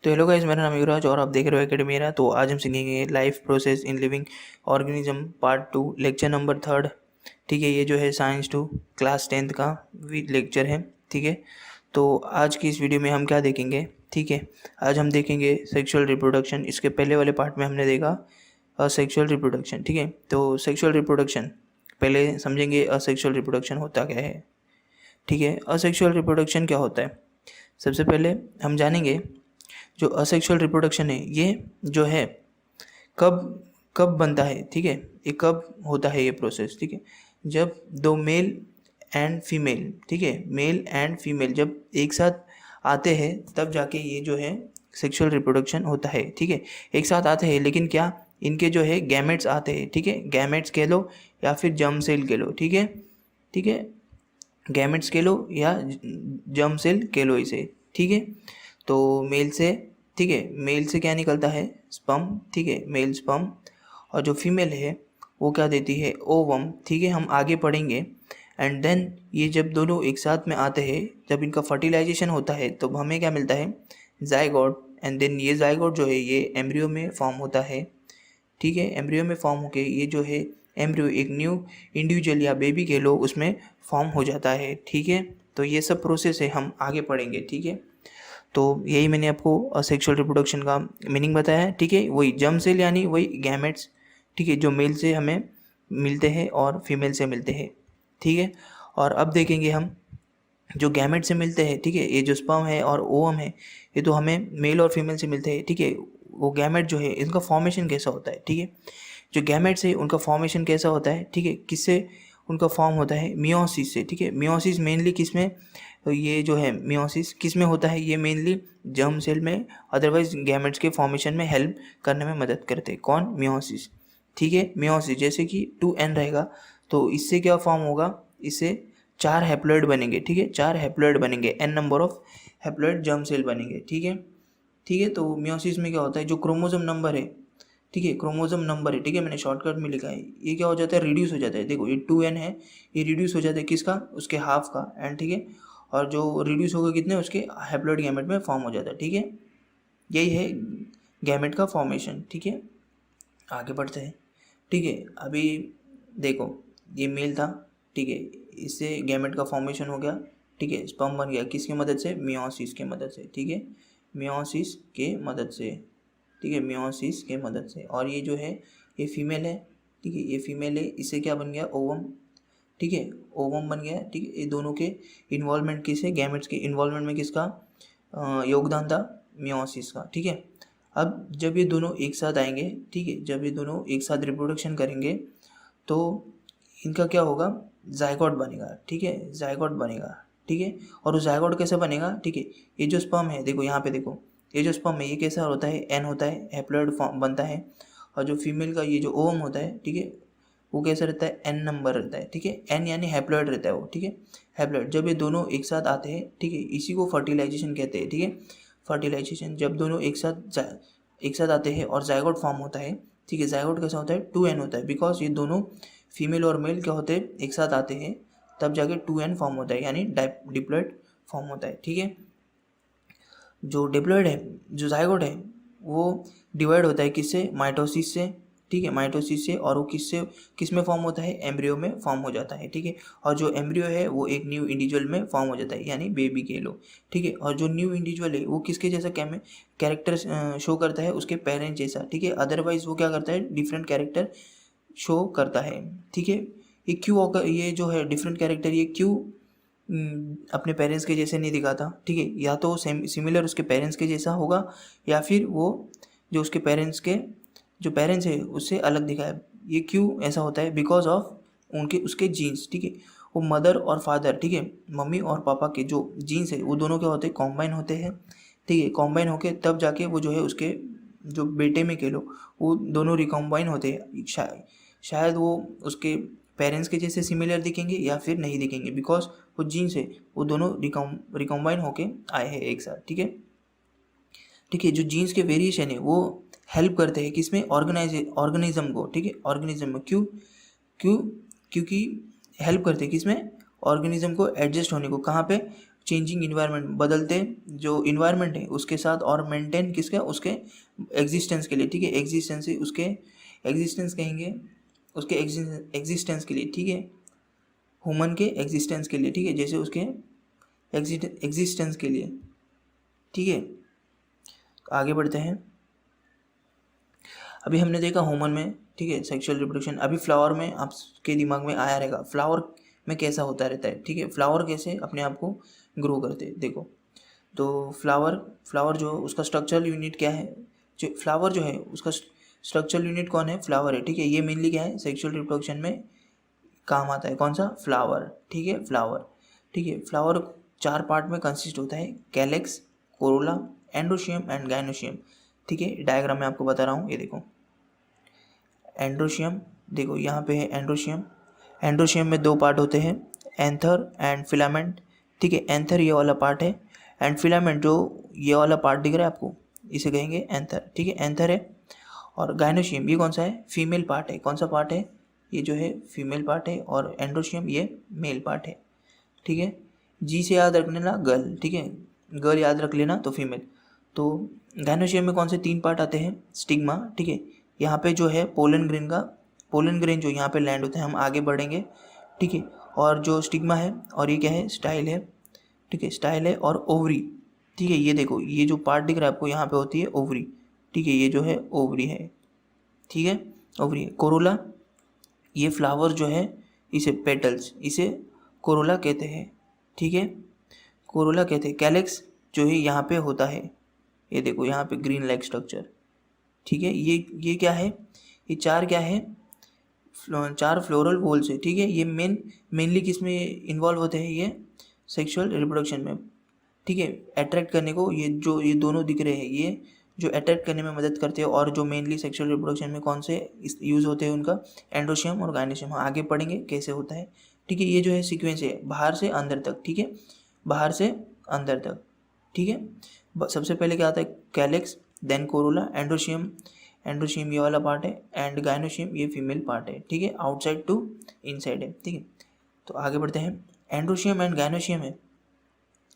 तो hello guys, मेरा नाम युवराज और आप देख रहे हो एकेडमीरा। तो आज हम सीखेंगे life process in living organism part 2 lecture number 3। ठीक है, ये जो है साइंस 2 क्लास 10th का लेक्चर है। ठीक है, तो आज की इस वीडियो में हम क्या देखेंगे? ठीक है, आज हम देखेंगे सेक्सुअल रिप्रोडक्शन। इसके पहले वाले पार्ट में हमने देखा असेक्सुअल रिप्रोडक्शन। ठीक है, तो सेक्सुअल रिप्रोडक्शन पहले समझेंगे, असेक्सुअल रिप्रोडक्शन होता क्या है। ठीक है, असेक्सुअल रिप्रोडक्शन क्या होता है सबसे पहले हम जानेंगे। जो असेक्सुअल रिप्रोडक्शन है ये जो है कब कब बनता है। ठीक है, ये कब होता है ये प्रोसेस। ठीक है, जब दो मेल एंड फीमेल, ठीक है, मेल एंड फीमेल जब एक साथ आते हैं तब जाके ये जो है सेक्सुअल रिप्रोडक्शन होता है। ठीक है, एक साथ आते हैं लेकिन क्या इनके जो है गैमेट्स आते हैं। ठीक है, गैमेट्स कह लो या फिर जर्म सेल कह लो। ठीक है, ठीक है, गैमेट्स कह लो या जर्म सेल कह लो इसे। ठीक है, तो मेल से, ठीक है, मेल से क्या निकलता है? स्पर्म। ठीक है, मेल स्पर्म। और जो फीमेल है वो क्या देती है? ओवम। ठीक है, हम आगे पढ़ेंगे। एंड देन ये जब दोनों एक साथ में आते हैं, जब इनका फर्टिलाइजेशन होता है तो हमें क्या मिलता है? जाइगोट। एंड देन ये जाइगोट जो है ये एम्ब्रियो में फॉर्म होता है। ठीक है, एम्ब्रियो में फॉर्म होके ये जो है एम्ब्रियो एक न्यू इंडिविजुअल या बेबी के लो उसमें फॉर्म हो जाता है। ठीक है, तो ये सब प्रोसेस है, हम आगे पढ़ेंगे। ठीक है, तो यही मैंने आपको सेक्सुअल रिप्रोडक्शन का मीनिंग बताया है। ठीक है, वही जर्म सेल यानी वही गैमेट्स। ठीक है, जो मेल से हमें मिलते हैं और फीमेल से मिलते हैं। ठीक है, और अब देखेंगे हम जो गैमेट से मिलते हैं। ठीक है, ये जो स्पर्म है और ओवम है ये तो हमें मेल और फीमेल से मिलते हैं। ठीक है, वो गैमेट जो है इनका फॉर्मेशन कैसा होता है? ठीक है, जो गैमेट्स है उनका फॉर्मेशन कैसा होता है? ठीक है, किससे उनका फॉर्म होता है? मियोसिस से। ठीक है, मियोसिस मेनली किस में, ये जो है मियोसिस किस में होता है? ये मेनली जर्म सेल में, अदरवाइज गैमेट्स के फॉर्मेशन में हेल्प करने में मदद करते हैं। कौन? मियोसिस। ठीक है, मियोसिस जैसे कि 2n रहेगा तो इससे क्या फॉर्म होगा? इससे 4 हैप्लॉइड बनेंगे। ठीक है, 4 हैप्लॉइड बनेंगे, n number of haploid germ cell बनेंगे। ठीक है, ठीक है, तो मियोसिस में क्या होता है? जो क्रोमोसोम नंबर है, ठीक है, क्रोमोसोम नंबर है, ठीक है, मैंने शॉर्टकट में लिखा है, ये क्या हो जाता है? रिड्यूस हो जाता है। देखो ये 2n है, ये रिड्यूस हो जाता है किसका? उसके हाफ का। एंड ठीक है, और जो रिड्यूस होगा कितने? उसके हैप्लॉइड गैमेट में फॉर्म हो जाता है। ठीक है, यही है गैमेट का फॉर्मेशन। ठीक है, आगे बढ़ते हैं। ठीक है, अभी देखो ये मेल था। ठीक है, इससे गैमेट का फॉर्मेशन हो गया। ठीक है, स्पर्म बन गया किसकी मदद से? मियोसिस के मदद से। ठीक है, मियोसिस के मदद से। ठीक है, मियोसिस के मदद से। और ये जो है ये फीमेल है। ठीक है, ये फीमेल है, इससे क्या बन गया? ओवम। ठीक है, ओवम बन गया। ठीक है, ये दोनों के इन्वॉल्वमेंट किसे? गैमेट्स के इन्वॉल्वमेंट में किसका योगदान था? मियोसिस का। ठीक है, अब जब ये दोनों एक साथ आएंगे, ठीक है, जब ये दोनों एक साथ रिप्रोडक्शन करेंगे तो इनका क्या होगा? जाइगोट बनेगा। ठीक है, जाइगोट बनेगा। ठीक है, और वो जाइगोट कैसे बनेगा? ठीक है, ये जो स्पर्म है, देखो यहाँ पे देखो, ये जो स्पर्म है ये कैसा होता है? एन होता है, हैप्लॉइड फॉर्म बनता है। और जो फीमेल का ये जो ओवम होता है, ठीक है, वो कैसा रहता है? एन नंबर रहता है। ठीक है, एन यानी हैप्लॉइड रहता है वो। ठीक है, हैप्लॉइड जब ये दोनों एक साथ आते हैं, ठीक है, इसी को फर्टिलाइजेशन कहते हैं। ठीक है, फर्टिलाइजेशन जब दोनों एक साथ आते हैं और जाइगोट फॉर्म होता है। ठीक है, जाइगोट कैसा होता है? 2n होता है, बिकॉज ये दोनों फीमेल और मेल क्या होते हैं? एक साथ आते हैं तब जाके 2n फॉर्म होता है, यानी डिप्लॉइड फॉर्म होता है। ठीक है, जो डिप्लॉइड है, जो जाइगोट है, वो डिवाइड होता है किससे? माइटोसिस से। ठीक है, माइटोसिस से। और वो किस में फॉर्म होता है? एम्ब्रियो में फॉर्म हो जाता है। ठीक है, और जो एम्ब्रियो है वो एक न्यू इंडिविजुअल में फॉर्म हो जाता है, यानी बेबी के लो। ठीक है, और जो न्यू इंडिविजुअल है वो किसके जैसा कैरेक्टर शो करता है? उसके पेरेंट्स जैसा। ठीक है, अदरवाइज वो क्या करता है? डिफरेंट कैरेक्टर शो करता है। ठीक है, ये क्यों, ये जो है डिफरेंट कैरेक्टर, ये क्यों अपने पेरेंट्स के जैसे नहीं दिखाता? ठीक है, या तो सिमिलर उसके पेरेंट्स के जैसा होगा, या फिर वो जो उसके पेरेंट्स के जो पेरेंट्स है उससे अलग दिखाए। ये क्यों ऐसा होता है? बिकॉज ऑफ उनके उसके जीन्स। ठीक है, वो मदर और फादर, ठीक है, मम्मी और पापा के जो जीन्स है वो दोनों क्या होते हैं? कॉम्बाइन होते हैं। ठीक है, कॉम्बाइन होके तब जाके वो जो है उसके जो बेटे में कह लो वो दोनों रिकॉम्बाइन होते हैं। शायद वो उसके पेरेंट्स के जैसे सिमिलर दिखेंगे या फिर नहीं दिखेंगे, बिकॉज वो जीन्स है वो दोनों रिकॉम्बाइन होके आए हैं एक साथ। ठीक है, ठीक है, जो जीन्स के वेरिएशन है वो हेल्प करते हैं किसमें? ऑर्गेनिज्म को। ठीक है, ऑर्गेनिज्म में क्यों क्यों क्योंकि हेल्प करते हैं किसमें? ऑर्गेनिज्म को एडजस्ट होने को। कहाँ पे? चेंजिंग इन्वायरमेंट, बदलते जो इन्वायरमेंट है उसके साथ, और मेंटेन किसका, उसके एग्जिस्टेंस के लिए, ठीक है, एग्जिस्टेंस ही उसके एग्जिस्टेंस कहेंगे, उसके एग्जिस्टेंस के लिए, ठीक है, ह्यूमन के एग्जिस्टेंस के लिए, ठीक है, जैसे उसके एग्जिस्टेंस के लिए, ठीक है। आगे बढ़ते हैं। अभी हमने देखा ह्यूमन में, ठीक है, सेक्सुअल रिप्रोडक्शन। अभी फ्लावर में आपके दिमाग में आया रहेगा फ्लावर में कैसा होता रहता है, ठीक है, फ्लावर कैसे अपने आप को ग्रो करते हैं। देखो, तो फ्लावर जो उसका स्ट्रक्चरल यूनिट क्या है, जो फ्लावर जो है उसका स्ट्रक्चरल यूनिट कौन है, फ्लावर है, ठीक है। ये मेनली क्या है, सेक्सुअल रिप्रोडक्शन में काम आता है, कौन सा, फ्लावर, ठीक है, फ्लावर, ठीक है। फ्लावर 4 पार्ट में कंसिस्ट होता है, calyx, Corolla, androecium and gynoecium, ठीक है। डायग्राम में आपको बता रहा हूँ, ये देखो एंड्रोशियम, देखो यहाँ पे है एंड्रोशियम। एंड्रोशियम में 2 पार्ट होते हैं, एंथर एंड फिलामेंट, ठीक है। एंथर ये वाला पार्ट है, एंड फिलामेंट जो ये वाला पार्ट दिख रहा है आपको, इसे कहेंगे एंथर, ठीक है, एंथर है। और गाइनोशियम ये कौन सा है, फीमेल पार्ट है, कौन सा पार्ट है, ये जो है फीमेल पार्ट है, और एंड्रोशियम ये मेल पार्ट है, ठीक है। जी से याद रख लेना गर्ल, ठीक है, गर्ल याद रख लेना तो फीमेल। तो गाइनोशियम में कौन से 3 पार्ट आते हैं, स्टिग्मा, ठीक है, यहाँ पे जो है पोलन ग्रेन जो यहाँ पे लैंड होता है, हम आगे बढ़ेंगे, ठीक है। और जो स्टिग्मा है, और ये क्या है, स्टाइल है, ठीक है, स्टाइल है, और ओवरी, ठीक है। ये देखो, ये जो पार्ट दिख रहा है आपको यहाँ पे होती है ओवरी, ठीक है, ये जो है ओवरी है, ठीक है, ओवरी है। कोरोला, ये फ्लावर जो है इसे पेटल्स, इसे कोरोला कहते हैं, ठीक है, कोरोला कहते हैं। कैलेक्स जो है यहाँ पे होता है, ये देखो यहाँ पे ग्रीन लाइक स्ट्रक्चर, ठीक है। ये क्या है, ये 4 क्या है, 4 फ्लोरल वॉल्स है, ठीक है। ये मेनली किस में इन्वॉल्व होते हैं, ये सेक्सुअल रिप्रोडक्शन में, ठीक है। अट्रैक्ट करने को ये दोनों दिख रहे हैं, ये जो अट्रैक्ट करने में मदद करते हैं, और जो मेनली सेक्सुअल रिप्रोडक्शन में कौन से यूज़ होते हैं, उनका एंड्रोशियम और गाइनोशियम। आगे पढ़ेंगे कैसे होता है, ठीक है। ये जो है सीक्वेंस है बाहर से अंदर तक, ठीक है, बाहर से अंदर तक, ठीक है। सबसे पहले क्या आता है, कैलेक्स, देन कोरोला, एंड्रोशियम ये वाला पार्ट है, एंड गाइनोशियम ये फीमेल पार्ट है, ठीक है, आउटसाइड टू इनसाइड है, ठीक है। तो आगे बढ़ते हैं। एंड्रोशियम एंड गाइनोशियम है,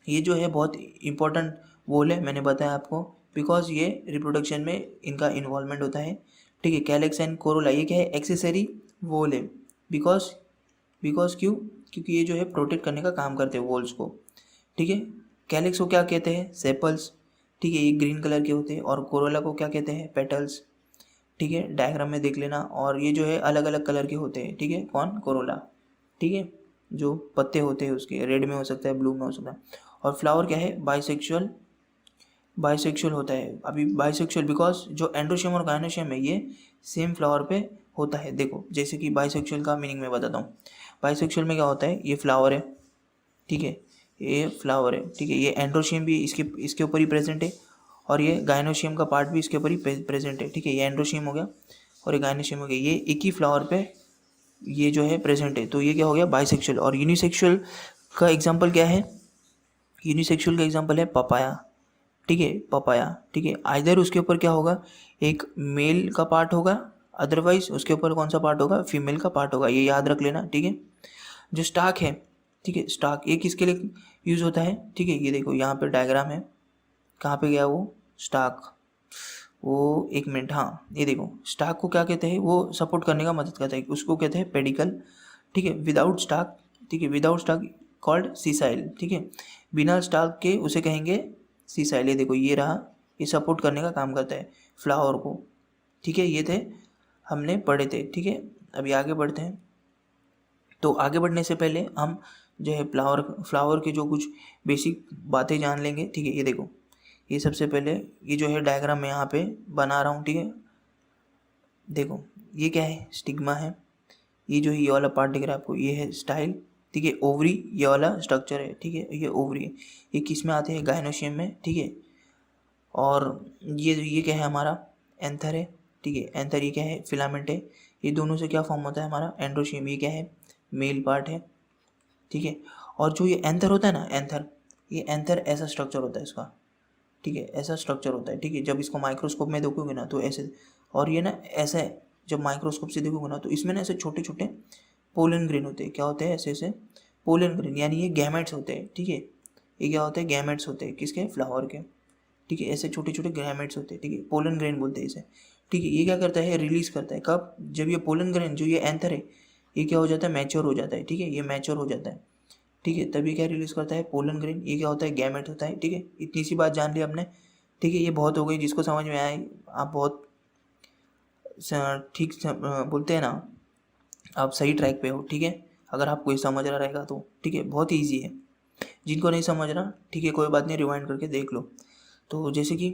ये जो है बहुत इंपॉर्टेंट वोल है, मैंने बताया आपको, बिकॉज ये रिप्रोडक्शन में इनका इन्वॉल्वमेंट होता है, ठीक है। कैलेक्स एंड कोरोला ये क्या है, एक्सेसरी वोल है, बिकॉज क्योंकि ये जो है प्रोटेक्ट करने का काम करते हैं वॉल्स को, ठीक है। कैलेक्स को क्या कहते हैं, सेपल्स, ठीक है, ये ग्रीन कलर के होते हैं, और कोरोला को क्या कहते हैं, पेटल्स, ठीक है। डायग्राम में देख लेना, और ये जो है अलग अलग कलर के होते हैं, ठीक है, कौन, कोरोला, ठीक है, जो पत्ते होते हैं उसके, रेड में हो सकता है, ब्लू में हो सकता है। और फ्लावर क्या है, बाइसेक्सुअल होता है। अभी बाइसेक्सुअल बिकॉज जो एंड्रोशियम और गाइनोशियम है ये सेम फ्लावर पे होता है। देखो, जैसे कि बाइसेक्सुअल का मीनिंग मैं बताता हूँ। बाइसेक्सुअल में क्या होता है, ये फ्लावर है, ठीक है, ये फ्लावर है, ठीक है, ये एंड्रोशियम भी इसके ऊपर ही प्रेजेंट है, और ये गाइनोशियम का पार्ट भी इसके ऊपर ही प्रेजेंट है, ठीक है। ये एंड्रोशियम हो गया और ये गाइनोशियम हो गया, ये एक ही फ्लावर पे ये जो है प्रेजेंट है, तो ये क्या हो गया, बाइसेक्सुअल। और यूनिसेक्सुअल का एग्जांपल क्या है, यूनिसेक्सुअल का एग्जांपल है पपाया, ठीक है, पपाया, ठीक है। आइदर उसके ऊपर क्या होगा, एक मेल का पार्ट होगा, अदरवाइज उसके ऊपर कौन सा पार्ट होगा, फीमेल का पार्ट होगा, ये याद रख लेना, ठीक है। जो स्टाक है, ठीक है, स्टाक ये किसके लिए यूज़ होता है, ठीक है, ये देखो यहाँ पे डायग्राम है, कहाँ पे गया वो स्टाक, वो एक मिनट, हाँ ये देखो, स्टाक को क्या कहते हैं, वो सपोर्ट करने का मदद करता है, उसको कहते हैं पेडिकल, ठीक है। विदाउट स्टाक, ठीक है, विदाउट स्टाक कॉल्ड सीसाइल, ठीक है, बिना स्टाक के उसे कहेंगे सीसाइल। ये देखो, ये रहा, ये सपोर्ट करने का काम करता है फ्लावर को, ठीक है। ये थे हमने पढ़े थे, ठीक है। अभी आगे बढ़ते हैं। तो आगे बढ़ने से पहले हम जो है फ्लावर के जो कुछ बेसिक बातें जान लेंगे, ठीक है। ये देखो, ये सबसे पहले ये जो है डायग्राम मैं यहाँ पे बना रहा हूँ, ठीक है। देखो, ये क्या है, स्टिग्मा है, ये जो है ये वाला पार्ट दिख रहा है आपको, ये है स्टाइल, ठीक है। ओवरी ये वाला स्ट्रक्चर है, ठीक है, ये ओवरी है, ये किस में आते हैं, गाइनोशियम में, ठीक है। और ये क्या है हमारा, एंथर है, ठीक है, एंथर ये क्या है, फिलामेंट है। ये दोनों से क्या फॉर्म होता है हमारा, एंड्रोशियम, ये क्या है, मेल पार्ट है, ठीक है। और जो ये एंथर होता है ना, ये एंथर ऐसा स्ट्रक्चर होता है इसका, ठीक है, ऐसा स्ट्रक्चर होता है, ठीक है। जब इसको माइक्रोस्कोप में देखोगे ना तो ऐसे, और ये ना ऐसा है, जब माइक्रोस्कोप से देखोगे ना तो इसमें ना ऐसे छोटे छोटे पोलन ग्रेन होते हैं, क्या होते हैं, ऐसे ऐसे पोलन ग्रेन, यानी ये गैमेट्स होते हैं, ठीक है, ये क्या होता है, गैमेट्स होते हैं किसके, फ्लावर के, ठीक है। ऐसे छोटे छोटे गैमेट्स होते हैं, ठीक है, पोलन ग्रेन बोलते हैं इसे, ठीक है। ये क्या करता है, रिलीज करता है कब, जब ये पोलन ग्रेन जो ये एंथर है ये क्या हो जाता है, मैच्योर हो जाता है, ठीक है, ये मैच्योर हो जाता है, ठीक है, तभी क्या रिलीज करता है, पोलन ग्रेन। ये क्या होता है, गैमेट होता है, ठीक है। इतनी सी बात जान ली हमने, ठीक है। ये बहुत हो गई, जिसको समझ में आए आप बहुत ठीक बोलते हैं ना, आप सही ट्रैक पे हो, ठीक है। अगर आपको ये समझ रहा रहेगा तो ठीक है, बहुत ईजी है। जिनको नहीं समझ रहा, ठीक है, कोई बात नहीं, रिवाइंड करके देख लो। तो जैसे कि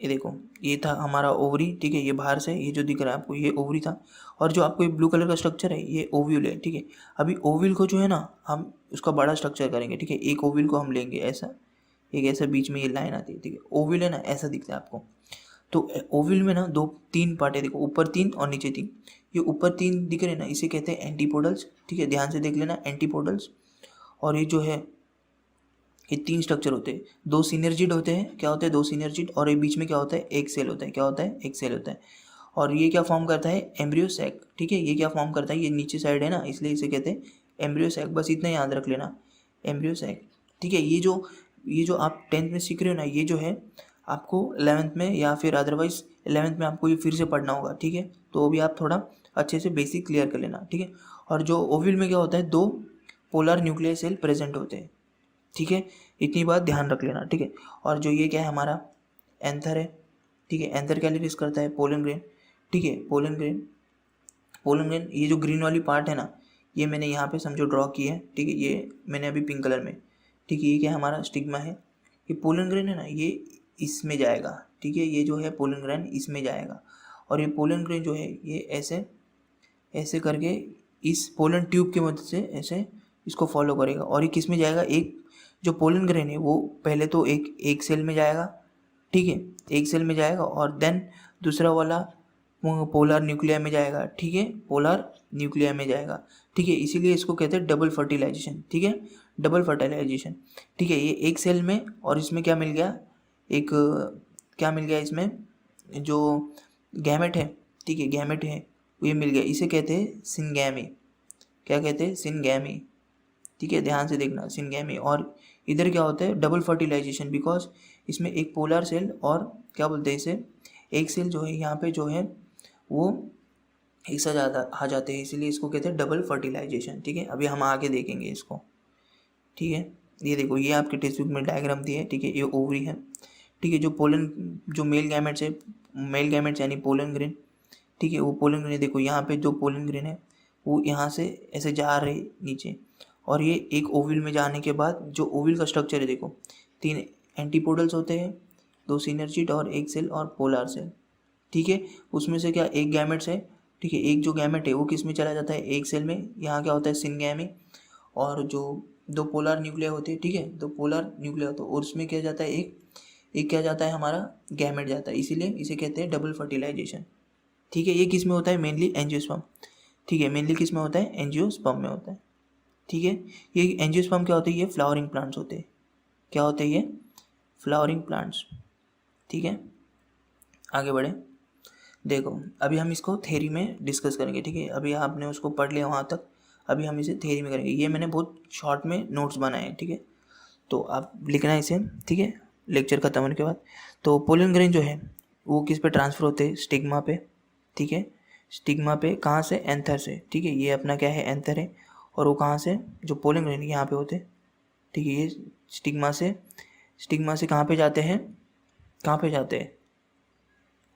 ये देखो, ये था हमारा ओवरी, ठीक है, ये बाहर से ये जो दिख रहा है आपको ये ओवरी था, और जो आपको ये ब्लू कलर का स्ट्रक्चर है ये ओव्यूल है, ठीक है। अभी ओव्यूल को जो है ना हम उसका बड़ा स्ट्रक्चर करेंगे, ठीक है। एक ओव्यूल को हम लेंगे ऐसा, एक ऐसा बीच में ये लाइन आती है, ठीक है, ओव्यूल है ना, ऐसा दिखता है आपको। तो ओव्यूल में ना दो तीन पार्ट है, देखो, ऊपर 3 और नीचे 3। ये ऊपर 3 दिख रहे हैं ना, इसे कहते हैं एंटीपोडल्स, ठीक है, ध्यान से देख लेना, एंटीपोडल्स। और ये जो है ये 3 स्ट्रक्चर होते हैं, 2 सिनर्जिड होते हैं, क्या होते हैं, 2 सिनर्जिड, और ये बीच में क्या होता है, एक सेल होता है, क्या होता है, एक सेल होता है। और ये क्या फॉर्म करता है, एम्ब्रियो सैक, ठीक है। ये क्या फॉर्म करता है, ये नीचे साइड है ना, इसलिए इसे कहते हैं एम्ब्रियो सैक, बस इतना याद रख लेना, एम्ब्रियो सैक, ठीक है। ये जो आप 10th में सीख रहे हो ना, ये जो है आपको 11th में या फिर अदरवाइज 11th में आपको ये फिर से पढ़ना होगा, ठीक है। तो अभी आप थोड़ा अच्छे से बेसिक क्लियर कर लेना, ठीक है। और जो ओव्यूल में क्या होता है, 2 पोलर न्यूक्लियर सेल प्रेजेंट होते हैं, ठीक है, इतनी बात ध्यान रख लेना, ठीक है। और जो ये क्या है हमारा एंथर है, ठीक है, एंथर क्या रिलीज करता है, पोलन ग्रेन, ठीक है, पोलन ग्रेन। पोलन ग्रेन ये जो ग्रीन वाली पार्ट है ना, ये मैंने यहाँ पे समझो ड्रॉ की है, ठीक है, ये मैंने अभी पिंक कलर में, ठीक है। ये क्या हमारा स्टिग्मा है, ये पोलन ग्रेन है ना, ये इसमें जाएगा, ठीक है, ये जो है पोलन ग्रेन इसमें जाएगा। और ये पोलन ग्रेन जो है ये ऐसे ऐसे करके इस पोलन ट्यूब की मदद से ऐसे इसको फॉलो करेगा, और ये किस में जाएगा, एक जो पोलन ग्रेन है वो पहले तो एक सेल में जाएगा, ठीक है, एक सेल में जाएगा, और देन दूसरा वाला पोलर न्यूक्लिया में जाएगा, ठीक है, पोलर न्यूक्लिया में जाएगा, ठीक है। इसीलिए इसको कहते हैं डबल फर्टिलाइजेशन, ठीक है, डबल फर्टिलाइजेशन, ठीक है। ये एक सेल में, और इसमें क्या मिल गया, एक क्या मिल गया इसमें, जो गैमेट है, ठीक है, गैमेट है ये मिल गया, इसे कहते हैं सिनगैमी, क्या कहते हैं, सिनगैमी, ठीक है, ध्यान से देखना, सिनगैमी। और इधर क्या होता है, डबल फर्टिलाइजेशन, बिकॉज इसमें एक पोलर सेल और क्या बोलते हैं इसे, एक सेल जो है यहाँ पे जो है वो एक साथ आ जाते हैं, इसीलिए इसको कहते हैं डबल फर्टिलाइजेशन, ठीक है। अभी हम आगे देखेंगे इसको, ठीक है। ये देखो, ये आपके टेक्स्ट बुक में डायग्राम दिए है, ठीक है, ये ओवरी है, ठीक है। जो पोलन जो मेल गैमेट्स है, मेल गैमेट्स यानी पोलन ग्रेन, ठीक है, वो पोलन ग्रेन, देखो यहाँ पे जो पोलन ग्रेन है वो यहाँ से ऐसे जा रहे नीचे, और ये एक ओविल में जाने के बाद जो ओविल का स्ट्रक्चर है, देखो 3 एंटीपोडल्स होते हैं, 2 सिनर्जिड और एक सेल और पोलर सेल, ठीक है। उसमें से क्या एक गैमेट्स है, ठीक है, एक जो गैमेट है वो किस में चला जाता है, एक सेल में, यहाँ क्या होता है, सिनगैमी। और जो 2 पोलर न्यूक्लिया होते हैं, ठीक है, 2 पोलर न्यूक्लिया होते हैं, और उसमें क्या जाता है, एक क्या जाता है, हमारा गैमेट जाता है, इसीलिए इसे कहते हैं डबल फर्टिलाइजेशन, ठीक है। ये किस में होता है, मेनली एंजियोस्पर्म, ठीक है, मेनली किस में होता है, एंजियोस्पर्म में होता है, ठीक है। ये एंजियोस्पर्म क्या होते हैं, ये फ्लावरिंग प्लांट्स होते हैं, क्या होते हैं, ये फ्लावरिंग प्लांट्स, ठीक है। आगे बढ़े, देखो अभी हम इसको थ्योरी में डिस्कस करेंगे, ठीक है। अभी आपने उसको पढ़ लिया वहाँ तक, अभी हम इसे थ्योरी में करेंगे। ये मैंने बहुत शॉर्ट में नोट्स बनाए हैं, ठीक है, तो आप लिखना है इसे, ठीक है, लेक्चर खत्म होने के बाद। तो पोलन ग्रेन जो है वो किस पे ट्रांसफ़र होते हैं, स्टिग्मा पे, ठीक है, स्टिग्मा पे, कहाँ से, एंथर से, ठीक है, ये अपना क्या है, एंथर है। और वो कहाँ से, जो पोलन ग्रेन यहाँ पे होते, ठीक है, ये स्टिग्मा से कहाँ पे जाते हैं, कहाँ पे जाते हैं,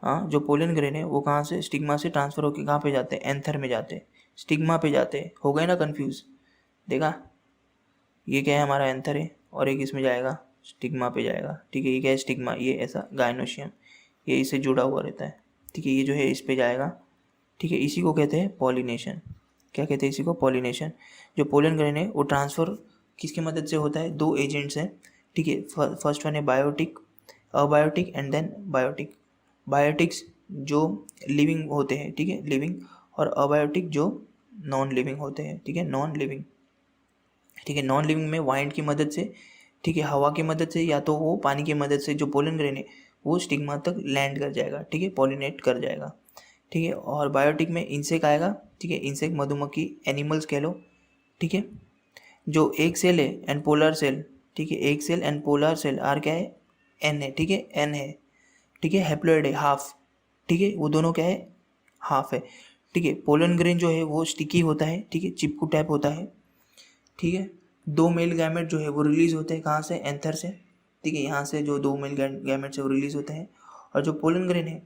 हाँ, जो पोलन ग्रेन है वो कहाँ से, स्टिग्मा से ट्रांसफ़र होकर कहाँ पे जाते हैं, एंथर में जाते हैं, स्टिग्मा पे जाते हैं, हो गए ना कन्फ्यूज़, देखा, ये क्या है, हमारा एंथर है, और एक इसमें जाएगा, स्टिग्मा पे जाएगा, ठीक है। ये क्या है, स्टिग्मा, ये ऐसा गायनोशियम, ये इससे जुड़ा हुआ रहता है, ठीक है, ये जो है इस पे जाएगा, ठीक है। इसी को कहते हैं पॉलिनेशन, क्या कहते हैं इसी को, पॉलिनेशन। जो पोलन ग्रेन है वो ट्रांसफ़र किसकी मदद से होता है, 2 एजेंट्स हैं, ठीक है। फर्स्ट वन है biotic, abiotic and then biotic. Biotics जो लिविंग होते हैं, ठीक है, लिविंग, और अबायोटिक जो नॉन लिविंग होते हैं, ठीक है, नॉन लिविंग, ठीक है। नॉन लिविंग में वाइंड की मदद से, ठीक है, हवा की मदद से, या तो वो पानी की मदद से जो पोलन ग्रेन है वो स्टिग्मा तक लैंड कर जाएगा, ठीक है, पॉलिनेट कर जाएगा, ठीक है। और बायोटिक में इंसेक्ट आएगा, ठीक है, इंसेक्ट, मधुमक्खी, एनिमल्स कह लो, ठीक है। जो एक सेल है एंड पोलर सेल, ठीक है। एक cell and polar cell are क्या है, एन है, ठीक है, एन है, ठीक है। हैप्लॉइड है हाफ, ठीक है, वो दोनों क्या है, हाफ है, ठीक है। पोलन ग्रेन जो है वो स्टिकी होता है, ठीक है, चिपकू टाइप होता है, ठीक है। दो मेल गैमेट जो है वो रिलीज होते हैं कहाँ से, एंथर से, ठीक है, यहाँ से जो दो मेल गैमेट से वो रिलीज होते हैं। और जो पोलन ग्रेन है,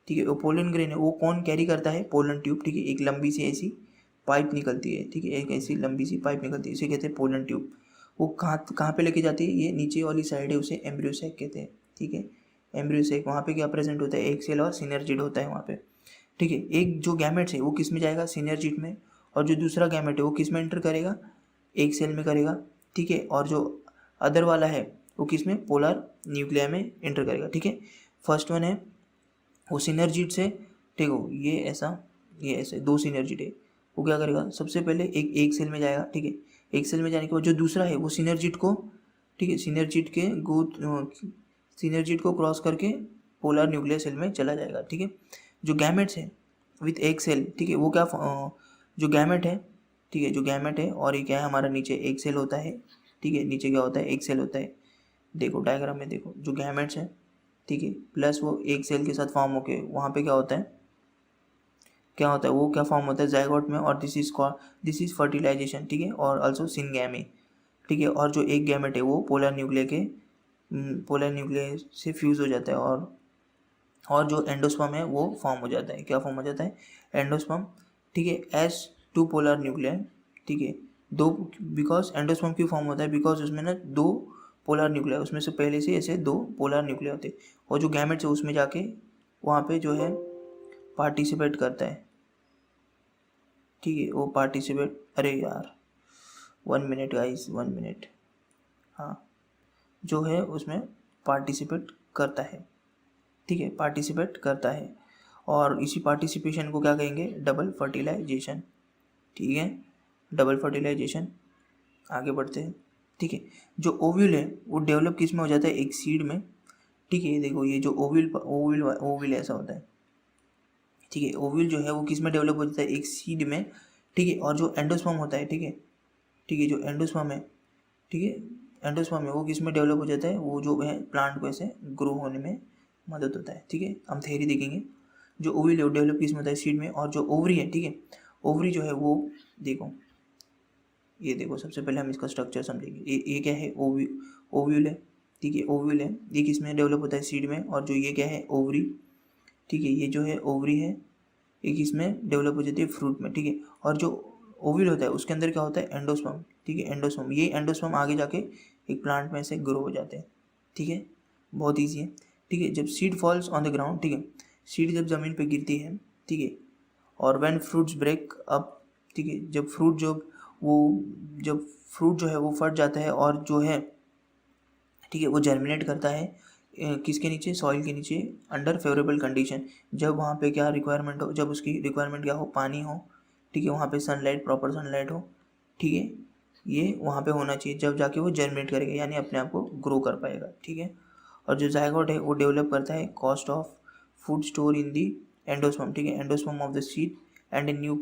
ठीक है, वो पोलन ग्रेन है वो कौन कैरी करता है, पोलन ट्यूब, ठीक है, एक लंबी सी ऐसी पाइप निकलती है, ठीक है, एक ऐसी लंबी सी पाइप निकलती है, इसे कहते हैं पोलन ट्यूब। वो कहाँ कहाँ पे लेके जाती है, ये नीचे वाली साइड है, उसे एम्ब्रियो सैक कहते हैं, ठीक है। एम्ब्रियो सैक वहाँ पे क्या प्रेजेंट होता है, एक सेल और सिनर्जिड होता है वहाँ पे, ठीक है। एक जो गैमेट्स है वो किस में जाएगा, सिनर्जिड में, और जो दूसरा गैमेट है वो किस में एंटर करेगा, एक सेल में करेगा, ठीक है। और जो अदर वाला है वो किस में, पोलर न्यूक्लिया में एंटर करेगा, ठीक है। फर्स्ट वन है वो सिनर्जिड से, ठीक हो, ये ऐसा, ये ऐसे दो सिनर्जिड है, वो क्या करेगा, सबसे पहले एक सेल में जाएगा, ठीक है। एक सेल में जाने के बाद जो दूसरा है वो सिनर्जिड को, ठीक है, सिनर्जिड को क्रॉस करके पोलर न्यूक्लियर सेल में चला जाएगा, ठीक है। जो गैमेट्स है विथ एक सेल, ठीक है, वो क्या जो गैमेट है, ठीक है, जो गैमेट है, और ये क्या है हमारा नीचे एक सेल होता है, ठीक है, नीचे क्या होता है, एक सेल होता है। देखो डायग्राम में देखो, जो गैमेट्स हैं, ठीक है, प्लस वो एक सेल के साथ फॉर्म होके वहाँ पे क्या होता है, वो क्या फॉर्म होता है जाइगोट में, और दिस इज फर्टिलाइजेशन, ठीक है, और आल्सो सिनगैमी, ठीक है। और जो एक गैमेट है वो पोलर न्यूक्लियर से फ्यूज हो जाता है, और जो एंडोस्पर्म है वो फॉर्म हो जाता है, क्या फॉर्म हो जाता है, एंडोस्पर्म, ठीक है, एस टू पोलर न्यूक्लियर, ठीक है। दो, बिकॉज एंडोस्पर्म क्यों फॉर्म होता है, बिकॉज उसमें ना दो पोलर न्यूक्लियर, उसमें से पहले से ऐसे दो पोलर न्यूक्लियर होते हैं, और जो गैमेट्स है उसमें जाके वहाँ पे जो है पार्टिसिपेट करता है, ठीक है, वो पार्टिसिपेट, अरे यार 1 मिनट गाइस, 1 मिनट, हाँ, जो है उसमें पार्टिसिपेट करता है, ठीक है, पार्टिसिपेट करता है। और इसी पार्टिसिपेशन को क्या कहेंगे, डबल फर्टिलाइजेशन, ठीक है, डबल फर्टिलाइजेशन। आगे बढ़ते हैं, ठीक है। जो ओव्यूल है वो डेवलप किस में हो जाता है, एक सीड में, ठीक है। देखो ये जो ओव्यूल ऐसा होता है, ठीक है, ओव्यूल जो है वो किस में डेवलप हो जाता है, एक सीड में, ठीक है। और जो एंडोस्पर्म होता है, ठीक है, ठीक है, जो एंडोस्पर्म है, ठीक है, एंडोस्पर्म है वो किस में डेवलप हो जाता है, वो जो है प्लांट को ऐसे ग्रो होने में मदद होता है, ठीक है। हम थ्योरी देखेंगे। जो ओव्यूल है वो डेवलप किस में होता है, सीड में। और जो ओवरी है, ठीक है, ओवरी जो है वो देखो, ये देखो, सबसे पहले हम इसका स्ट्रक्चर समझेंगे। ये क्या है, ओव्यूल है, ठीक है, ओव्यूल है, ये किस में डेवलप होता है, सीड में। और जो ये क्या है, ओवरी, ठीक है, ये जो है ओवरी है, एक इसमें डेवलप हो जाती है फ्रूट में, ठीक है। और जो ओव्यूल होता है उसके अंदर क्या होता है, एंडोस्पर्म, ठीक है, एंडोस्पर्म, ये एंडोस्पर्म आगे जाके एक प्लांट में से ग्रो हो जाते हैं, ठीक है, बहुत ईजी है, ठीक है। जब seed falls on the ground, ठीक है, सीड जब ज़मीन पे गिरती है, ठीक है, और व्हेन फ्रूट्स ब्रेक अप, ठीक है, जब फ्रूट जो है वो फट जाता है, और जो है, ठीक है, वो जर्मिनेट करता है किसके नीचे, सॉइल के नीचे, अंडर फेवरेबल कंडीशन। जब वहाँ पे क्या रिक्वायरमेंट हो, जब उसकी रिक्वायरमेंट क्या हो, पानी हो, ठीक है, वहाँ पे सनलाइट, प्रॉपर सनलाइट हो, ठीक है, ये वहाँ पे होना चाहिए, जब जाके वो जर्मिनेट करेगा, यानी अपने आप को ग्रो कर पाएगा, ठीक है। और जो जायगोट है वो डेवलप करता है cost of food store in the endosperm, ठीक है, endosperm of the seed and a new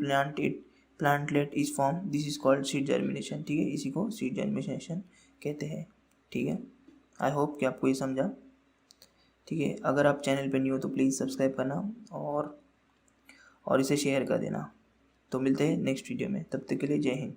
plantlet is form, this is called seed germination, ठीक है, इसी को सीड जर्मिनेशन कहते हैं, ठीक है। आई होप कि आपको ये समझा, ठीक है। अगर आप चैनल पे न्यू हो तो प्लीज़ सब्सक्राइब करना, और इसे शेयर कर देना। तो मिलते हैं नेक्स्ट वीडियो में, तब तक के लिए जय हिंद।